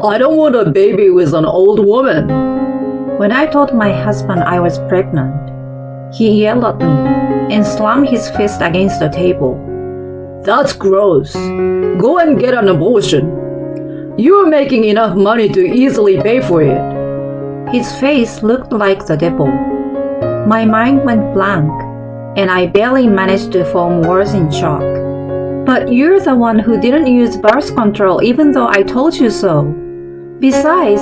I don't want a baby with an old woman. When I told my husband I was pregnant, he yelled at me and slammed his fist against the table. That's gross. Go and get an abortion. You're making enough money to easily pay for it. His face looked like the devil. My mind went blank, and I barely managed to form words in shock. But you're the one who didn't use birth control even though I told you so. Besides,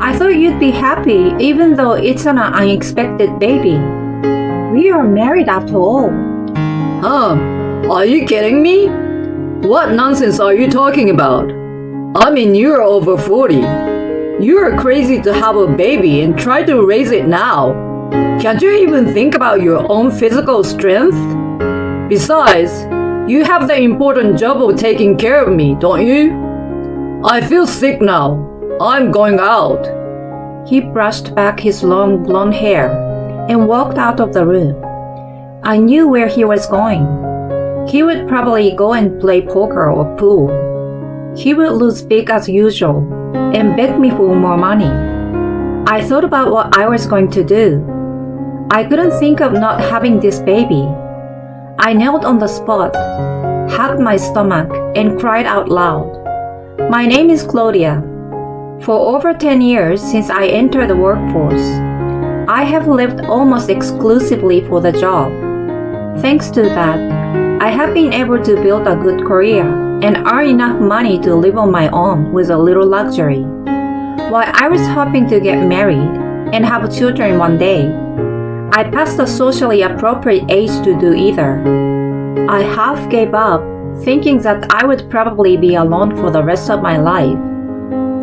I thought you'd be happy even though it's an unexpected baby. We are married after all. Are you kidding me? What nonsense are you talking about? I mean, you're over 40. You're crazy to have a baby and try to raise it now. Can't you even think about your own physical strength? Besides, you have the important job of taking care of me, don't you? I feel sick now. I'm going out. He brushed back his long blonde hair and walked out of the room. I knew where he was going. He would probably go and play poker or pool. He would lose big as usual and beg me for more money. I thought about what I was going to do. I couldn't think of not having this baby. I knelt on the spot, hugged my stomach, and cried out loud. My name is Claudia. For over 10 years since I entered the workforce, I have lived almost exclusively for the job. Thanks to that, I have been able to build a good career and earn enough money to live on my own with a little luxury. While I was hoping to get married and have children one day, I passed the socially appropriate age to do either. I half gave up, thinking that I would probably be alone for the rest of my life.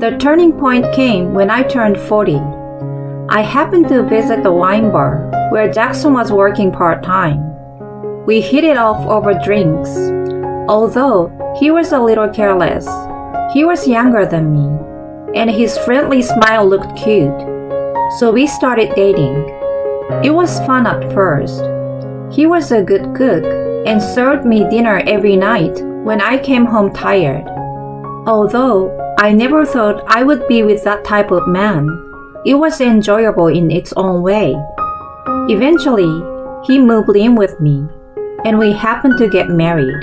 The turning point came when I turned 40. I happened to visit the wine bar where Jackson was working part-time. We hit it off over drinks. Although he was a little careless, he was younger than me, and his friendly smile looked cute. So we started dating. It was fun at first. He was a good cook and served me dinner every night when I came home tired. Although I never thought I would be with that type of man, it was enjoyable in its own way. Eventually, he moved in with me, and we happened to get married.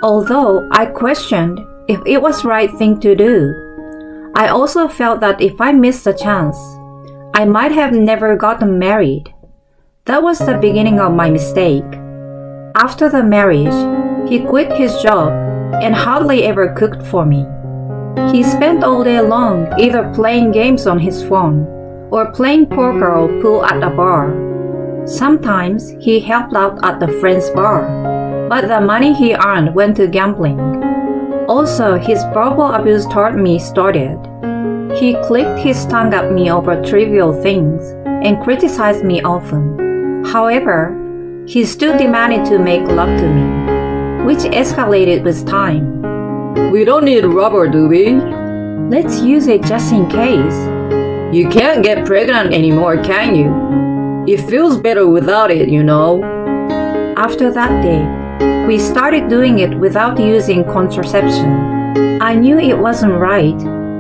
Although I questioned if it was the right thing to do, I also felt that if I missed the chance, I might have never gotten married. That was the beginning of my mistake. After the marriage, he quit his job and hardly ever cooked for me. He spent all day long either playing games on his phone or playing poker or pool at a bar. Sometimes he helped out at the friend's bar, but the money he earned went to gambling. Also, his verbal abuse toward me started. He clicked his tongue at me over trivial things and criticized me often. However, he still demanded to make love to me, which escalated with time. We don't need rubber, do we? Let's use it just in case. You can't get pregnant anymore, can you? It feels better without it, you know. After that day, we started doing it without using contraception. I knew it wasn't right,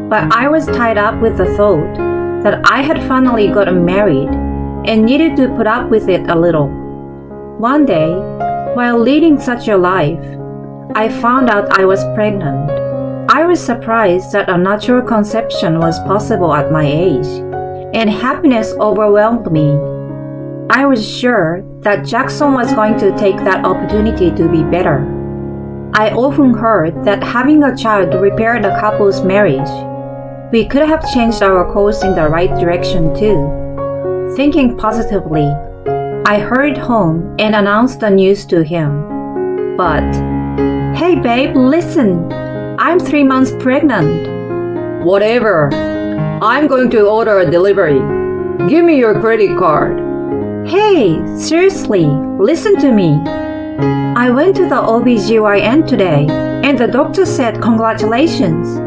but I was tied up with the thought that I had finally gotten married and needed to put up with it a little. One day, while leading such a life, I found out I was pregnant. I was surprised that a natural conception was possible at my age, and happiness overwhelmed me. I was sure that Jackson was going to take that opportunity to be better. I often heard that having a child repaired a couple's marriage. We could have changed our course in the right direction too. Thinking positively, I hurried home and announced the news to him. But, hey babe, listen, I'm 3 months pregnant. Whatever. I'm going to order a delivery. Give me your credit card. Hey, seriously, listen to me. I went to the OBGYN today, and the doctor said congratulations.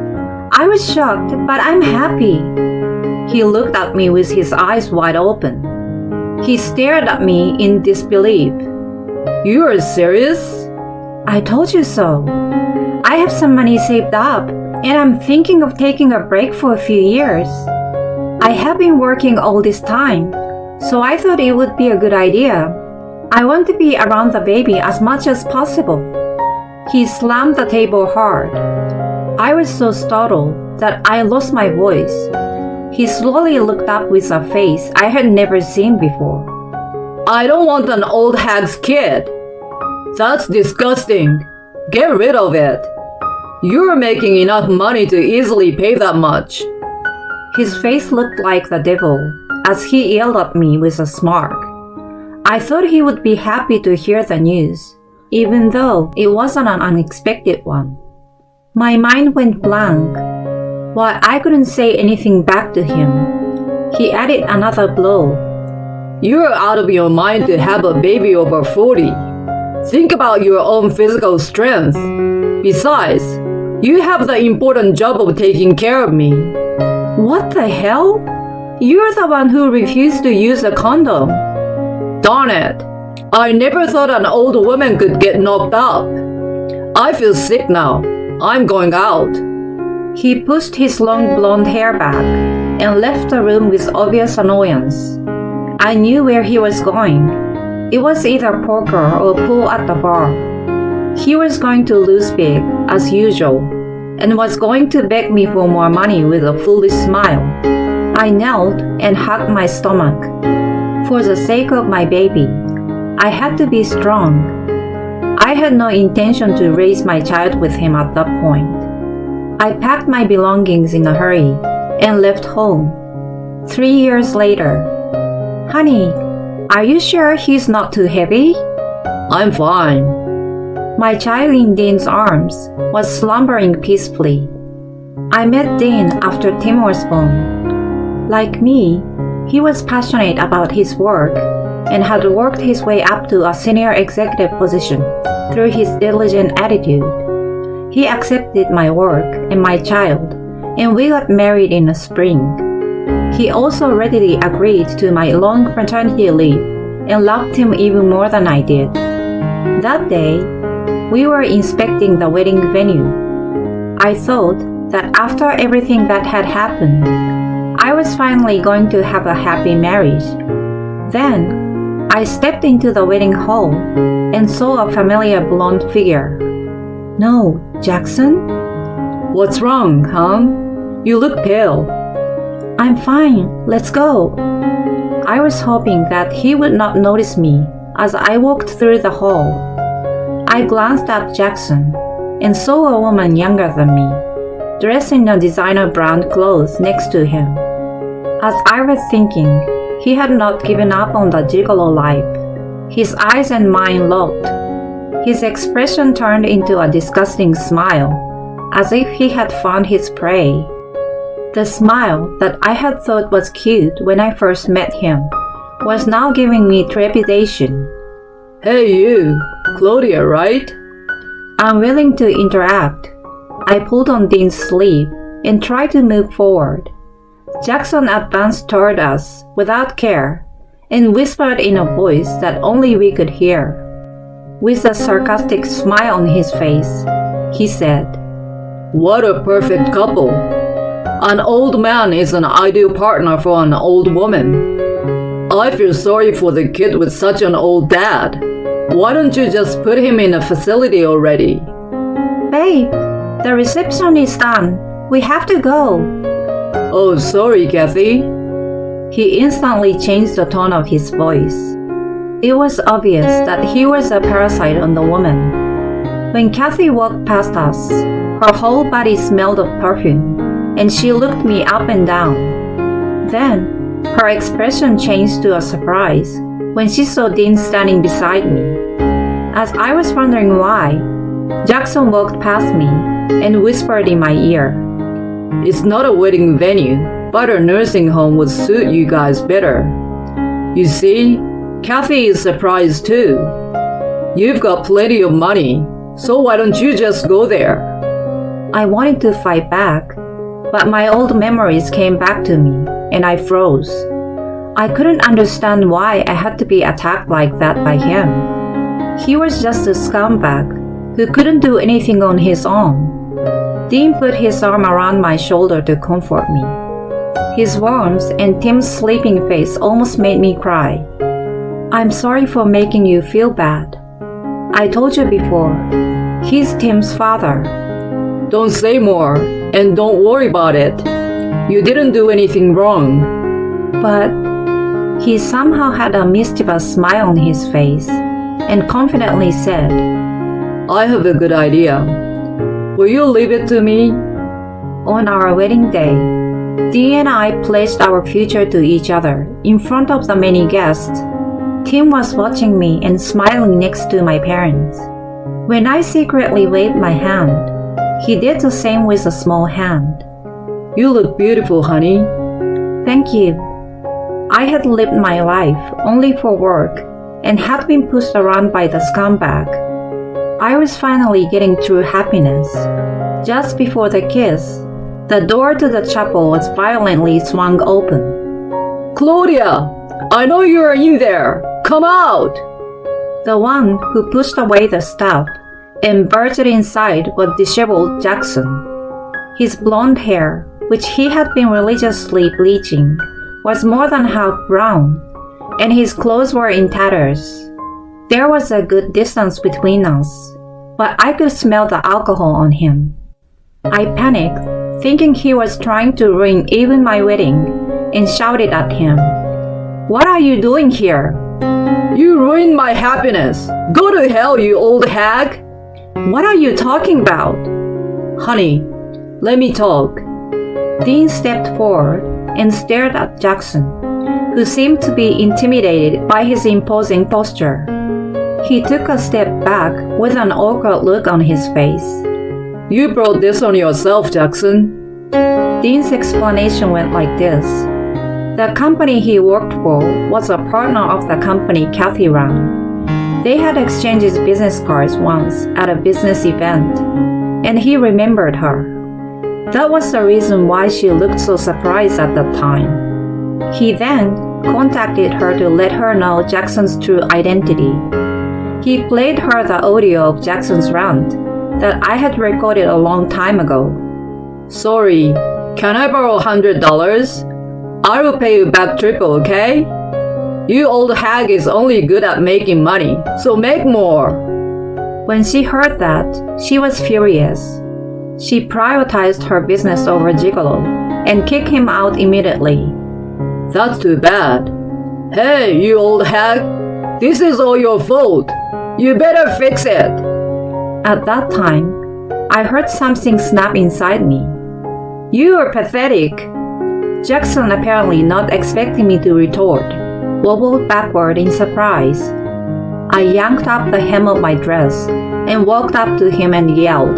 I was shocked, but I'm happy. He looked at me with his eyes wide open. He stared at me in disbelief. You're serious? I told you so. I have some money saved up, And I'm thinking of taking a break for a few years. I have been working all this time, so I thought it would be a good idea. I want to be around the baby as much as possible. He slammed the table hard. I was so startled that I lost my voice. He slowly looked up with a face I had never seen before. I don't want an old hag's kid. That's disgusting. Get rid of it. You're making enough money to easily pay that much. His face looked like the devil as he yelled at me with a smirk. I thought he would be happy to hear the news, even though it wasn't an unexpected one. My mind went blank. While I couldn't say anything back to him, he added another blow. You're out of your mind to have a baby over 40. Think about your own physical strength. Besides, you have the important job of taking care of me. What the hell? You're the one who refused to use a condom. Darn it. I never thought an old woman could get knocked up. I feel sick now. I'm going out. He pushed his long blonde hair back and left the room with obvious annoyance. I knew where he was going. It was either poker or pool at the bar. He was going to lose big, as usual, and was going to beg me for more money with a foolish smile. I knelt and hugged my stomach. For the sake of my baby, I had to be strong. I had no intention to raise my child with him at that point. I packed my belongings in a hurry and left home. 3 years later. Honey, are you sure he's not too heavy? I'm fine. My child in Dean's arms was slumbering peacefully. I met Dean after Tim was born. Like me, he was passionate about his work and had worked his way up to a senior executive position through his diligent attitude. He accepted my work and my child, and we got married in the spring. He also readily agreed to my long paternity leave and loved him even more than I did. That day, we were inspecting the wedding venue. I thought that after everything that had happened, I was finally going to have a happy marriage. Then, I stepped into the wedding hall and saw a familiar blonde figure. No, Jackson? What's wrong, hon? You look pale. I'm fine, let's go. I was hoping that he would not notice me as I walked through the hall. I glanced at Jackson and saw a woman younger than me, dressed in a designer brand clothes next to him. As I was thinking, he had not given up on the gigolo life. His eyes and mine locked. His expression turned into a disgusting smile, as if he had found his prey. The smile that I had thought was cute when I first met him was now giving me trepidation. Hey you, Claudia, right? Unwilling to interact, I pulled on Dean's sleeve and tried to move forward. Jackson advanced toward us without care and whispered in a voice that only we could hear. With a sarcastic smile on his face, he said, What a perfect couple. An old man is an ideal partner for an old woman. I feel sorry for the kid with such an old dad. Why don't you just put him in a facility already? Babe, the reception is done. We have to go. Oh, sorry, Kathy. He instantly changed the tone of his voice. It was obvious that he was a parasite on the woman. When Kathy walked past us, her whole body smelled of perfume, and she looked me up and down. Then, her expression changed to a surprise when she saw Dean standing beside me. As I was wondering why, Jackson walked past me and whispered in my ear, It's not a wedding venue, but a nursing home would suit you guys better. You see, Kathy is surprised too. You've got plenty of money, so why don't you just go there? I wanted to fight back, but my old memories came back to me, and I froze. I couldn't understand why I had to be attacked like that by him. He was just a scumbag who couldn't do anything on his own. Dean put his arm around my shoulder to comfort me. His warmth and Tim's sleeping face almost made me cry. I'm sorry for making you feel bad. I told you before, he's Tim's father. Don't say more, and don't worry about it. You didn't do anything wrong. But he somehow had a mischievous smile on his face and confidently said, I have a good idea. Will you leave it to me? On our wedding day, Dee and I pledged our future to each other in front of the many guests. Tim was watching me and smiling next to my parents. When I secretly waved my hand, he did the same with a small hand. You look beautiful, honey. Thank you. I had lived my life only for work and had been pushed around by the scumbag. I was finally getting true happiness. Just before the kiss, the door to the chapel was violently swung open. Claudia, I know you're in there. Come out! The one who pushed away the staff and burst inside was disheveled Jackson. His blonde hair, which he had been religiously bleaching, was more than half brown, and his clothes were in tatters. There was a good distance between us, but I could smell the alcohol on him. I panicked, thinking he was trying to ruin even my wedding, and shouted at him, What are you doing here? You ruined my happiness. Go to hell, you old hag. What are you talking about? Honey, let me talk. Dean stepped forward and stared at Jackson, who seemed to be intimidated by his imposing posture. He took a step back with an awkward look on his face. You brought this on yourself, Jackson. Dean's explanation went like this. The company he worked for was a partner of the company Kathy ran. They had exchanged business cards once at a business event, and he remembered her. That was the reason why she looked so surprised at the time. He then contacted her to let her know Jackson's true identity. He played her the audio of Jackson's rant that I had recorded a long time ago. Sorry, can I borrow $100? I will pay you back triple, okay? You old hag is only good at making money, so make more. When she heard that, she was furious. She prioritized her business over Gigolo and kicked him out immediately. That's too bad. Hey, you old hag, this is all your fault. You better fix it. At that time, I heard something snap inside me. You are pathetic. Jackson, apparently not expecting me to retort, wobbled backward in surprise. I yanked up the hem of my dress and walked up to him and yelled,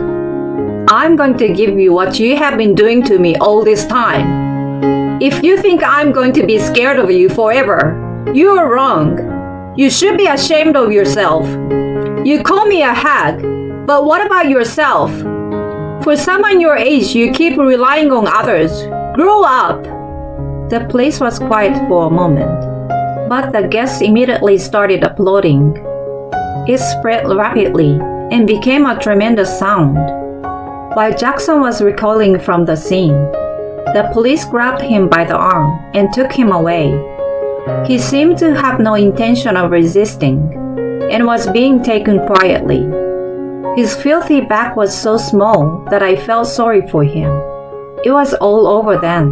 I'm going to give you what you have been doing to me all this time. If you think I'm going to be scared of you forever, you are wrong. You should be ashamed of yourself. You call me a hag, but what about yourself? For someone your age, you keep relying on others. Grow up! The place was quiet for a moment, but the guests immediately started applauding. It spread rapidly and became a tremendous sound. While Jackson was recoiling from the scene, the police grabbed him by the arm and took him away. He seemed to have no intention of resisting and was being taken quietly. His filthy back was so small that I felt sorry for him. It was all over then.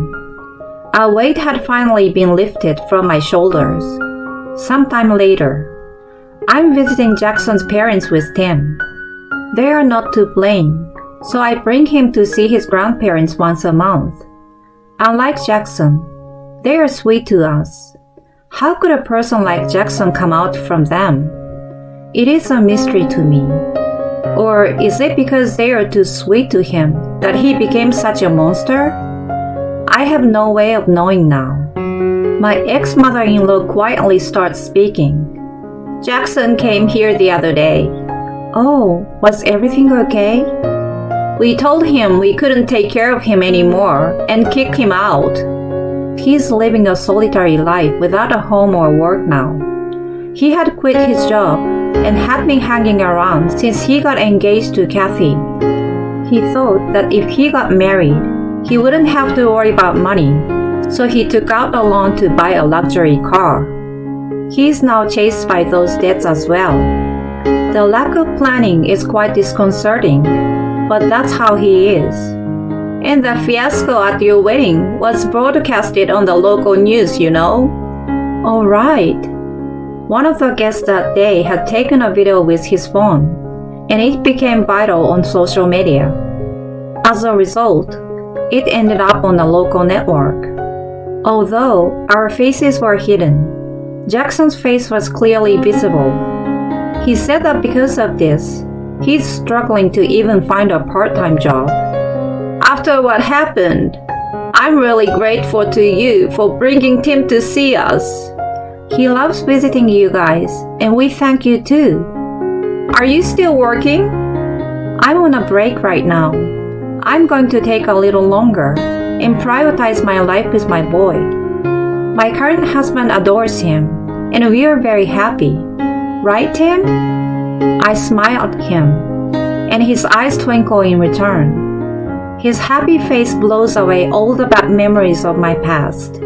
A weight had finally been lifted from my shoulders. Sometime later, I'm visiting Jackson's parents with Tim. They are not to blame, so I bring him to see his grandparents once a month. Unlike Jackson, they are sweet to us. How could a person like Jackson come out from them? It is a mystery to me. Or is it because they are too sweet to him that he became such a monster? I have no way of knowing now. My ex-mother-in-law quietly starts speaking. Jackson came here the other day. Oh, was everything okay? We told him we couldn't take care of him anymore and kicked him out. He's living a solitary life without a home or work now. He had quit his job and had been hanging around since he got engaged to Kathy. He thought that if he got married, he wouldn't have to worry about money, so he took out a loan to buy a luxury car. He is now chased by those debts as well. The lack of planning is quite disconcerting, but that's how he is. And the fiasco at your wedding was broadcasted on the local news, you know? Oh, right. One of the guests that day had taken a video with his phone, and it became viral on social media. As a result, it ended up on a local network. Although our faces were hidden, Jackson's face was clearly visible. He said that because of this, he's struggling to even find a part-time job. After what happened, I'm really grateful to you for bringing Tim to see us. He loves visiting you guys, and we thank you too. Are you still working? I'm on a break right now. I'm going to take a little longer and prioritize my life with my boy. My current husband adores him, and we are very happy. Right, Tim? I smiled at him, and his eyes twinkle in return. His happy face blows away all the bad memories of my past.